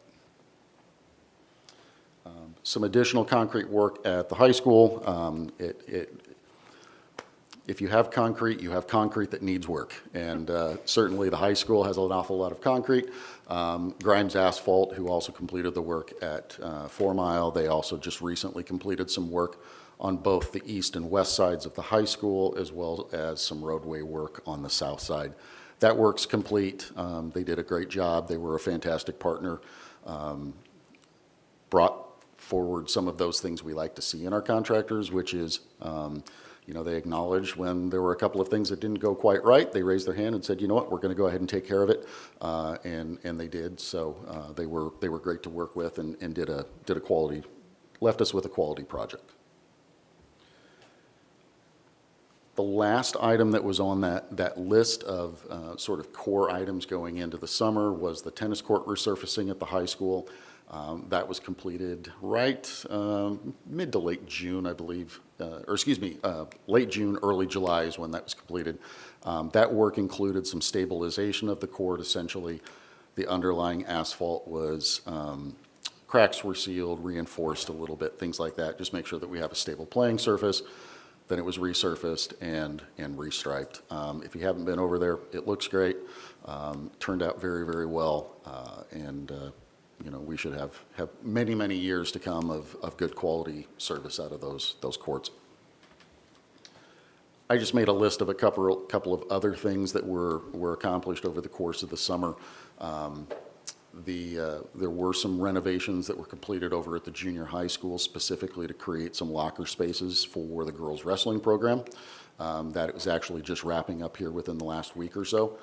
Some additional concrete work at the high school. If you have concrete, you have concrete that needs work. And certainly the high school has an awful lot of concrete. Grimes Asphalt, who also completed the work at 4 Mile, they also just recently completed some work on both the east and west sides of the high school, as well as some roadway work on the south side. That work's complete. They did a great job. They were a fantastic partner. Brought forward some of those things we like to see in our contractors, which is, they acknowledged when there were a couple of things that didn't go quite right. They raised their hand and said, you know what, we're going to go ahead and take care of it, and they did. So they were great to work with and did a quality, left us with a quality project. The last item that was on that list of sort of core items going into the summer was the tennis court resurfacing at the high school. That was completed right mid to late June, I believe, late June, early July is when that was completed. That work included some stabilization of the court. Essentially, the underlying asphalt was, cracks were sealed, reinforced a little bit, things like that. Just make sure that we have a stable playing surface. Then it was resurfaced and restriped. If you haven't been over there, it looks great. Turned out very, very well. We should have many, many years to come of good quality service out of those courts. I just made a list of a couple of other things that were accomplished over the course of the summer. There were some renovations that were completed over at the junior high school, specifically to create some locker spaces for the girls wrestling program. That was actually just wrapping up here within the last week or so.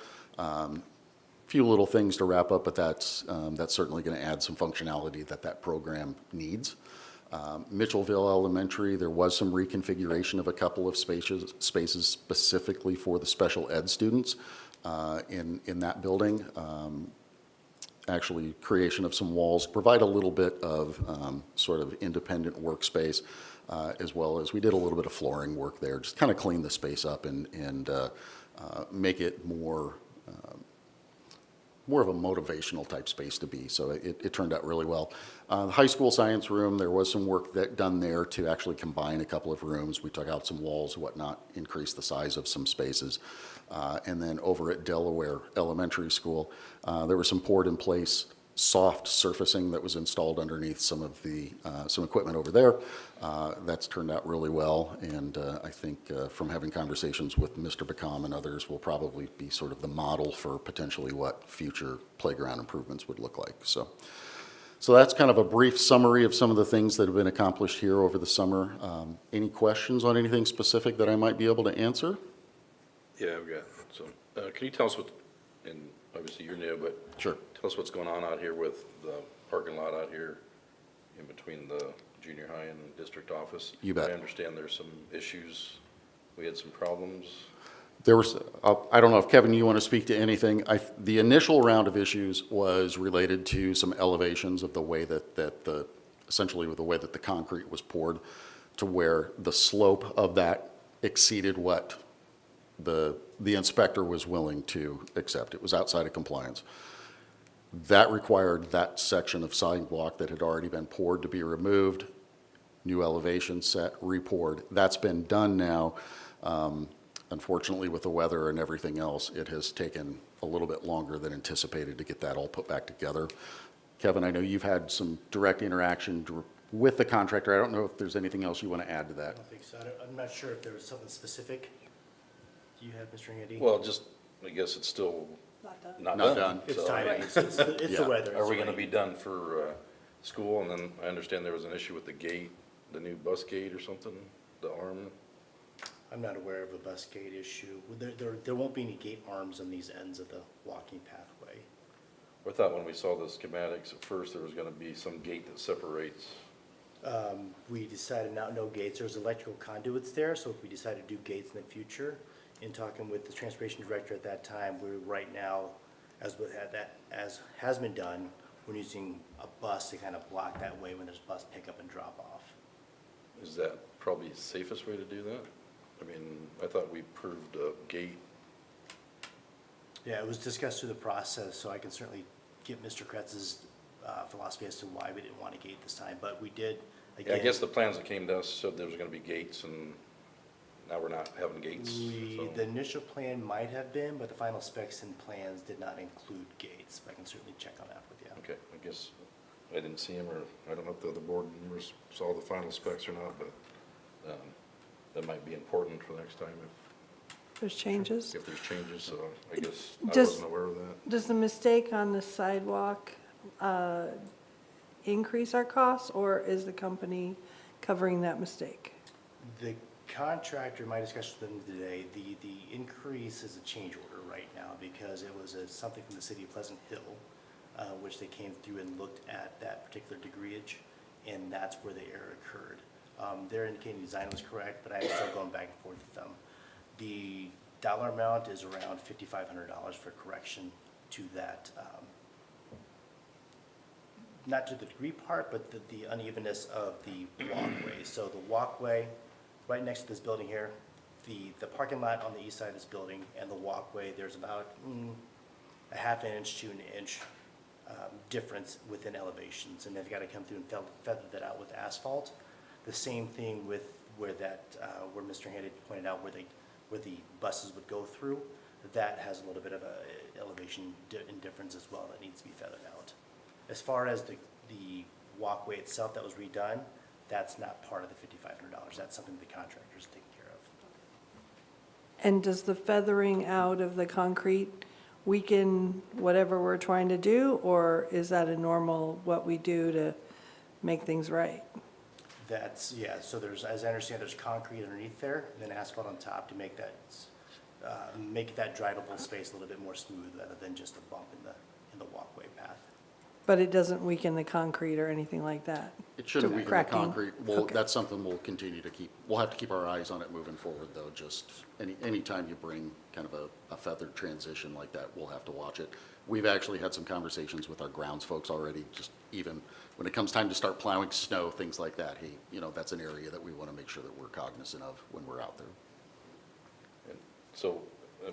Few little things to wrap up, but that's certainly going to add some functionality that program needs. Mitchellville Elementary, there was some reconfiguration of a couple of spaces specifically for the special ed students in that building. Actually, creation of some walls, provide a little bit of sort of independent workspace, as well as we did a little bit of flooring work there, just kind of clean the space up and make it more of a motivational type space to be. So it turned out really well. The high school science room, there was some work done there to actually combine a couple of rooms. We took out some walls, whatnot, increased the size of some spaces. And then over at Delaware Elementary School, there was some poured in place soft surfacing that was installed underneath some equipment over there. That's turned out really well, and I think from having conversations with Mr. Bacom and others will probably be sort of the model for potentially what future playground improvements would look like. So that's kind of a brief summary of some of the things that have been accomplished here over the summer. Any questions on anything specific that I might be able to answer? Yeah, I've got some. Can you tell us and obviously you're new, but Sure. tell us what's going on out here with the parking lot out here in between the junior high and district office? You bet. I understand there's some issues. We had some problems. There was, I don't know if Kevin, you want to speak to anything. The initial round of issues was related to some elevations of the way essentially with the way that the concrete was poured, to where the slope of that exceeded what the inspector was willing to accept. It was outside of compliance. That required that section of sidewalk that had already been poured to be removed, new elevation set, re-poured. That's been done now. Unfortunately, with the weather and everything else, it has taken a little bit longer than anticipated to get that all put back together. Kevin, I know you've had some direct interaction with the contractor. I don't know if there's anything else you want to add to that. I don't think so. I'm not sure if there was something specific. Do you have, Mr. Handy? Well, just, I guess it's still not done. It's so- timing. It's the Yeah. weather. Are we It's going to be done for school? And then I understand there was an issue with the gate, the new bus gate or something, the arm. I'm not aware of a bus gate issue. There won't be any gate arms on these ends of the walking pathway. I thought when we saw the schematics at first, there was going to be some gate that separates. We decided no gates. There's electrical conduits there, so if we decide to do gates in the future, in talking with the transportation director at that time, we're right now, as has been done, we're using a bus to kind of block that way when there's bus pickup and drop off. Is that probably the safest way to do that? I mean, I thought we proved a gate. Yeah, it was discussed through the process, so I can certainly get Mr. Kretz's philosophy as to why we didn't want a gate this time, but we did, Yeah, again. I guess the plans that came to us said there was gonna be gates, and now we're not having gates, so. The initial plan might have been, but the final specs and plans did not include gates, but I can certainly check on that with you. Okay, I guess I didn't see them, or I don't know if the other board members saw the final specs or not, but that might be important for next time There's changes. if there's changes, so I guess I Does- wasn't aware of that. Does the mistake on the sidewalk increase our costs, or is the company covering that mistake? The contractor, my discussion with them today, the increase is a change order right now because it was something from the city of Pleasant Hill, which they came through and looked at that particular degreeage, and that's where the error occurred. Their indicating design was correct, but I am still going back and forth with them. The dollar amount is around $5,500 for correction to that, not to the degree part, but the unevenness of the walkway. So the walkway, right next to this building here, the parking lot on the east side of this building and the walkway, there's about a half inch to an inch difference within elevations. And they've got to come through and feather that out with asphalt. The same thing with where where Mr. Handy pointed out where the buses would go through. That has a little bit of a elevation indifference as well that needs to be feathered out. As far as the walkway itself that was redone, that's not part of the $5,500. That's something the contractor's taking care of. And does the feathering out of the concrete weaken whatever we're trying to do, or is that a normal, what we do to make things right? That's, yeah, so there's, as I understand, there's concrete underneath there, and then asphalt on top to make that drivable space a little bit more smooth rather than just a bump in the walkway path. But it doesn't weaken the concrete or anything like that? It shouldn't To weaken the cracking? concrete. Well, Okay. that's something we'll continue to keep, we'll have to keep our eyes on it moving forward, though. Just anytime you bring kind of a feathered transition like that, we'll have to watch it. We've actually had some conversations with our grounds folks already, just even when it comes time to start plowing snow, things like that. Hey, that's an area that we want to make sure that we're cognizant of when we're out there. And so,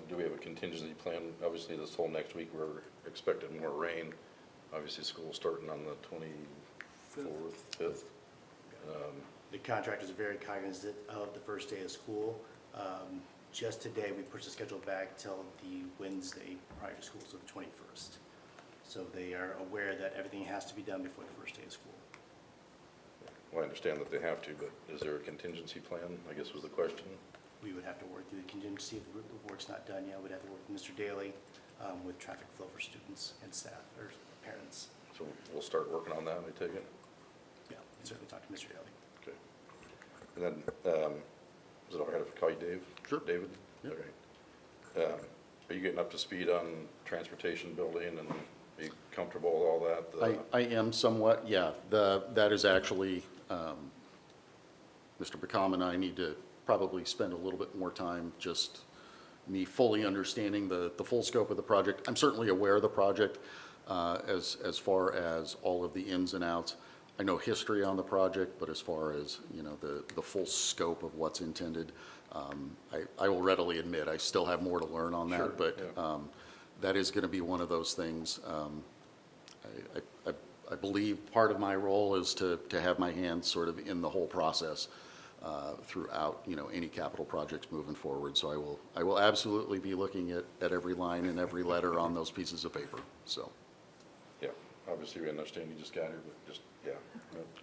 do we have a contingency plan? Obviously, this whole next week, we're expecting more rain. Obviously, school's starting on the 24th, 5th. The contractors are very cognizant of the first day of school. Just today, we pushed the schedule back till the Wednesday prior to school, so the 21st. So they are aware that everything has to be done before the first day of school. Well, I understand that they have to, but is there a contingency plan, I guess was the question? We would have to work through the contingency if the work's not done yet. We'd have to work with Mr. Daly with traffic flow for students and staff, or parents. So we'll start working on that, I take it? Yeah, we'd certainly talk to Mr. Daly. Okay. And then, is it all right if I call you Dave? Sure. David? Yep. Okay. Are you getting up to speed on transportation building, and are you comfortable with all that? I am somewhat, yeah. That is actually, Mr. Bacom and I need to probably spend a little bit more time just me fully understanding the full scope of the project. I'm certainly aware of the project as far as all of the ins and outs. I know history on the project, but as far as, the full scope of what's intended, I will readily admit, I still have more to learn on that. Sure, But yeah. that is going to be one of those things. I believe part of my role is to have my hands sort of in the whole process throughout, any capital projects moving forward. So I will absolutely be looking at every line and every letter on those pieces of paper, so. Yeah, obviously, we understand you just got here, but just, yeah.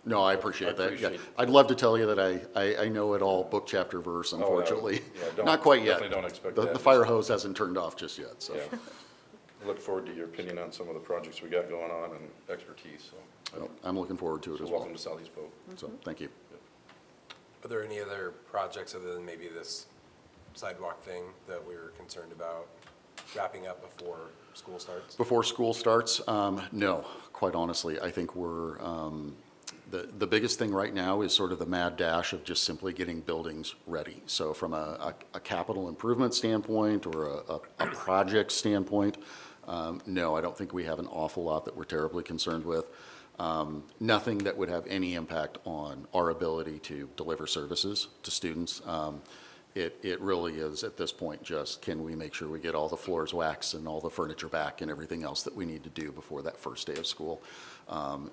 No, I appreciate that. Yeah. appreciate- I'd love to tell you that I know it all book, chapter, verse, unfortunately. yeah, Not quite yet. definitely don't expect The that. fire hose hasn't turned off just yet, so. Yeah. Look forward to your opinion on some of the projects we got going on and expertise, so. Well, I'm looking forward to it So as well. welcome to Southeast Polk. So, thank you. Are there any other projects other than maybe this sidewalk thing that we were concerned about wrapping up before school starts? Before school starts, no, quite honestly. I think we're, the biggest thing right now is sort of the mad dash of just simply getting buildings ready. So from a capital improvement standpoint or a project standpoint, no, I don't think we have an awful lot that we're terribly concerned with. Nothing that would have any impact on our ability to deliver services to students. It really is, at this point, just can we make sure we get all the floors waxed and all the furniture back and everything else that we need to do before that first day of school.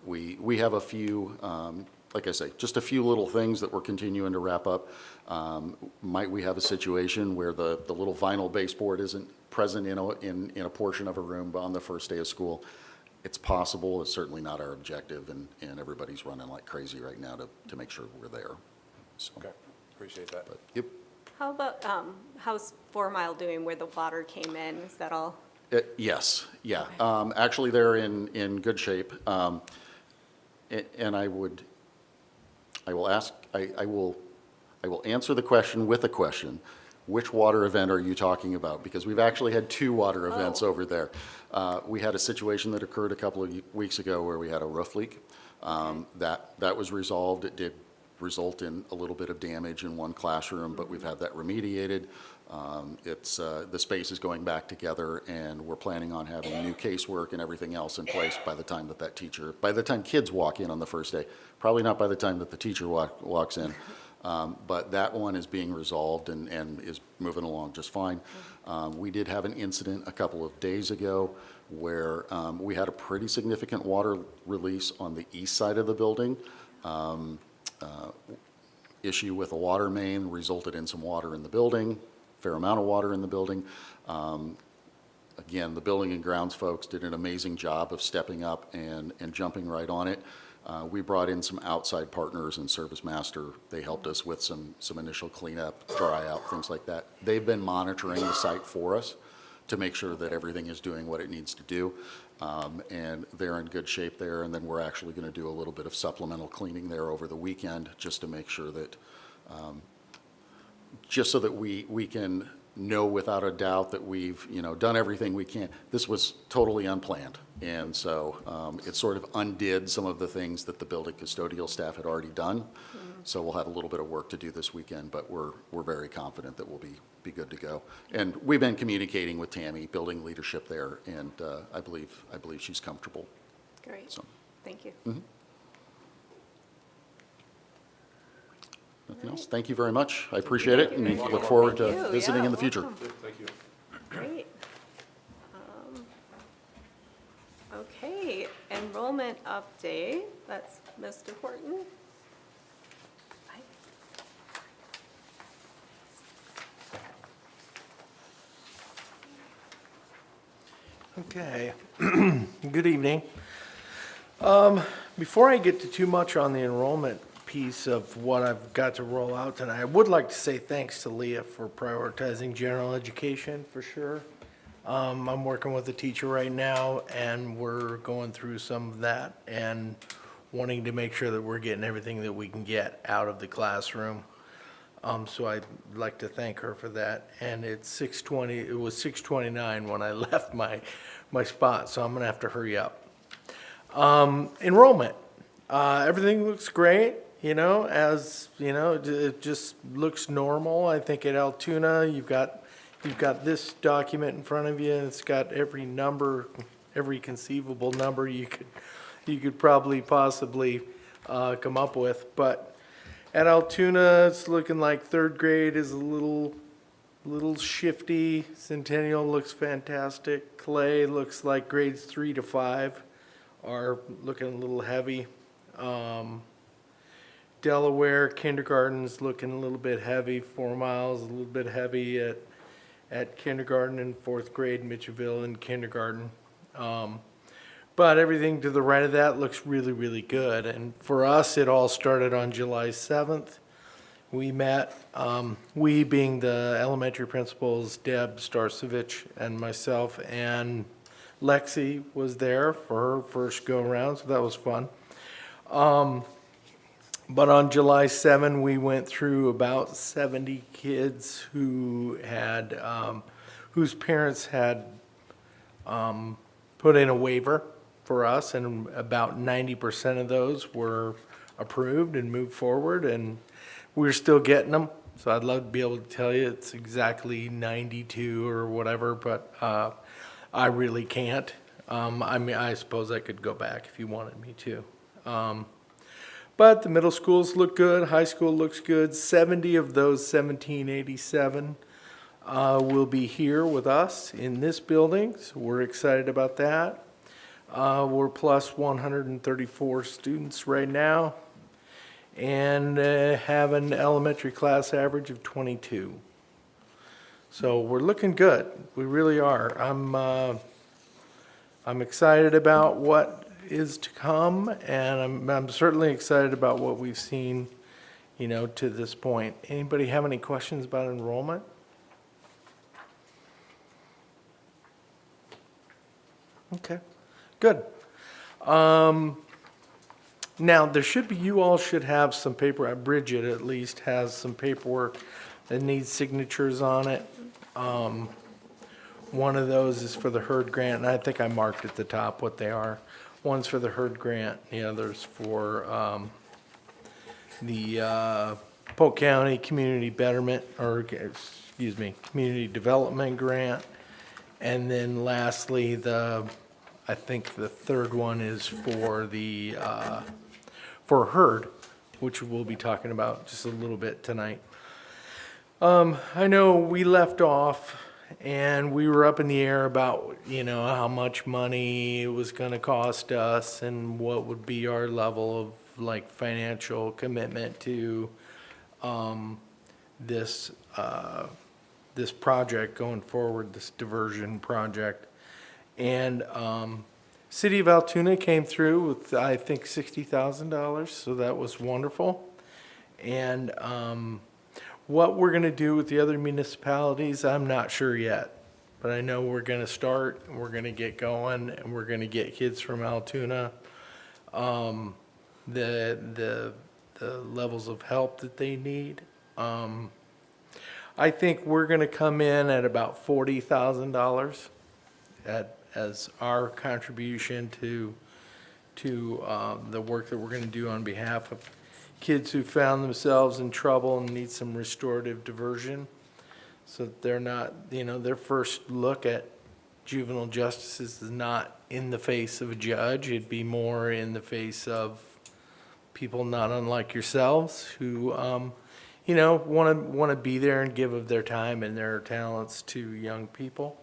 We have a few, like I say, just a few little things that we're continuing to wrap up. Might we have a situation where the little vinyl baseboard isn't present in a portion of a room on the first day of school? It's possible. It's certainly not our objective, and everybody's running like crazy right now to make sure we're there. So, Okay, appreciate that. but, yep. How about, how's 4 Mile doing where the water came in? Is that all? Yes, yeah. Actually, they're in good shape. And I will answer the question with a question. Which water event are you talking about? Because we've actually had 2 water events over there. We had a situation that occurred a couple of weeks ago where we had a roof leak. That was resolved. It did result in a little bit of damage in one classroom, but we've had that remediated. The space is going back together, and we're planning on having new casework and everything else in place by the time by the time kids walk in on the first day. Probably not by the time that the teacher walks in. But that one is being resolved and is moving along just fine. We did have an incident a couple of days ago where we had a pretty significant water release on the east side of the building. Issue with a water main resulted in some water in the building, fair amount of water in the building. Again, the building and grounds folks did an amazing job of stepping up and jumping right on it. We brought in some outside partners and Service Master. They helped us with some initial cleanup, dry out, things like that. They've been monitoring the site for us to make sure that everything is doing what it needs to do. And they're in good shape there. And then we're actually going to do a little bit of supplemental cleaning there over the weekend just to make sure that, just so that we can know without a doubt that we've, done everything we can. This was totally unplanned. And so it sort of undid some of the things that the building custodial staff had already done. So we'll have a little bit of work to do this weekend, but we're very confident that we'll be good to go. And we've been communicating with Tammy, building leadership there, and I believe she's comfortable. Great, So, thank you. nothing else? Thank you very much. I appreciate it, and look forward Thank to you. visiting Yeah, in the future. welcome. Thank you. Great. Okay, enrollment update, that's Mr. Horton. Okay, good evening. Before I get to too much on the enrollment piece of what I've got to roll out tonight, I would like to say thanks to Leah for prioritizing general education for sure. I'm working with a teacher right now, and we're going through some of that and wanting to make sure that we're getting everything that we can get out of the classroom. So I'd like to thank her for that. And it's 6:20, it was 6:29 when I left my spot, so I'm gonna have to hurry up. Enrollment, everything looks great, as, it just looks normal. I think at Altoona, you've got this document in front of you, and it's got every number, every conceivable number you could probably possibly come up with. But at Altoona, it's looking like 3rd grade is a little shifty. Centennial looks fantastic. Clay looks like grades 3 to 5 are looking a little heavy. Delaware kindergarten's looking a little bit heavy. 4 Miles a little bit heavy at kindergarten and 4th grade. Mitchellville in kindergarten. But everything to the right of that looks really, really good. And for us, it all started on July 7th. We met, we being the elementary principals, Deb Starcevich and myself, and Lexi was there for her first go-around, so that was fun. But on July 7, we went through about 70 kids who had, whose parents had put in a waiver for us, and about 90% of those were approved and moved forward, and we're still getting them. So I'd love to be able to tell you it's exactly 92 or whatever, but I really can't. I mean, I suppose I could go back if you wanted me to. But the middle schools look good, high school looks good. 70 of those 1787 will be here with us in this building, so we're excited about that. We're plus 134 students right now and have an elementary class average of 22. So we're looking good. We really are. I'm excited about what is to come, and I'm certainly excited about what we've seen, to this point. Anybody have any questions about enrollment? Okay, good. Now, you all should have some paper, Bridget at least has some paperwork that needs signatures on it. One of those is for the HERD grant, and I think I marked at the top what they are. One's for the HERD grant, the other's for the Polk County Community Betterment, Community Development Grant. And then lastly, I think the third one is for the, for HERD, which we'll be talking about just a little bit tonight. I know we left off and we were up in the air about, how much money it was gonna cost us and what would be our level of financial commitment to, this project going forward, this diversion project. And City of Altoona came through with, I think, $60,000, so that was wonderful. And what we're going to do with the other municipalities, I'm not sure yet. But I know we're going to start, and we're going to get going, and we're going to get kids from Altoona the levels of help that they need. I think we're going to come in at about $40,000 as our contribution to the work that we're going to do on behalf of kids who found themselves in trouble and need some restorative diversion, so that they're not, their first look at juvenile justice is not in the face of a judge. It'd be more in the face of people not unlike yourselves who, want to be there and give of their time and their talents to young people.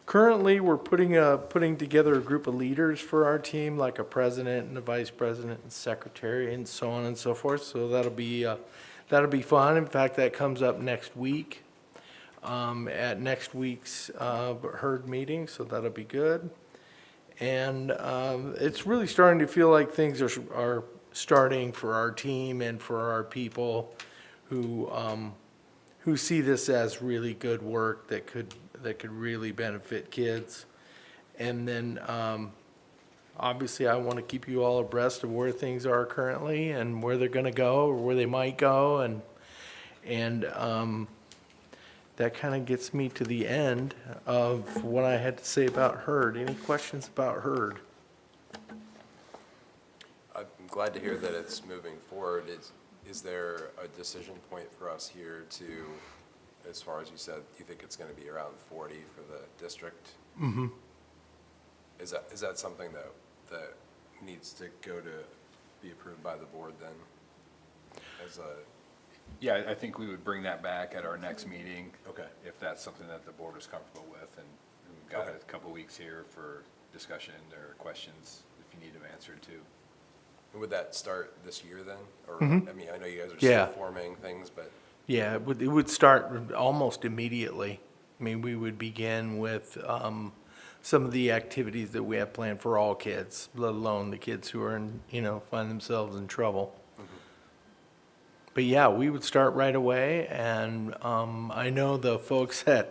Currently, we're putting together a group of leaders for our team, like a president and a vice president and secretary and so on and so forth. So that'll be fun. In fact, that comes up next week at next week's HERD meeting. So that'll be good. And it's really starting to feel like things are starting for our team and for our people who see this as really good work that could really benefit kids. And then obviously I want to keep you all abreast of where things are currently and where they're going to go or where they might go, and that kind of gets me to the end of what I had to say about HERD. Any questions about HERD? I'm glad to hear that it's moving forward. Is there a decision point for us here to, as far as you said, you think it's going to be around 40 for the district? Mm-hmm. Is that something that needs to go to be approved by the board then? Yeah, I think we would bring that back at our next meeting. Okay. If that's something that the board is comfortable with, and we've got Okay. a couple weeks here for discussion or questions if you need them answered too. And would that start this year then? Or, Mhm. I mean, I know you guys are Yeah. still forming things, but. Yeah, it would start almost immediately. I mean, we would begin with some of the activities that we have planned for all kids, let alone the kids who are find themselves in trouble. But yeah, we would start right away, and I know the folks down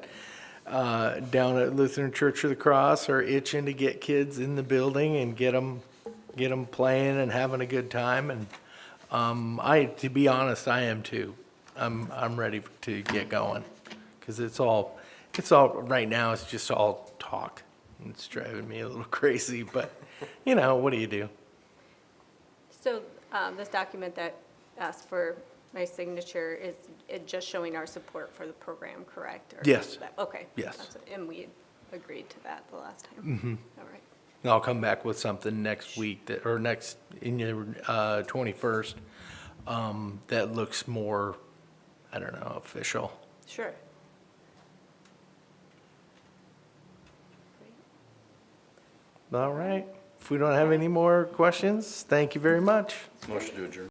at Lutheran Church of the Cross are itching to get kids in the building and get them playing and having a good time. And to be honest, I am too. I'm ready to get going, because it's all right now. It's just all talk. It's driving me a little crazy, but what do you do? So this document that asks for my signature, is it just showing our support for the program, correct? Or Yes. Okay. Yes. And we agreed to that the last time. Mm-hmm. All right. And I'll come back with something next week that, or next, in your 21st, that looks more, I don't know, official. Sure. All right. If we don't have any more questions, thank you very much. Motion to adjourn.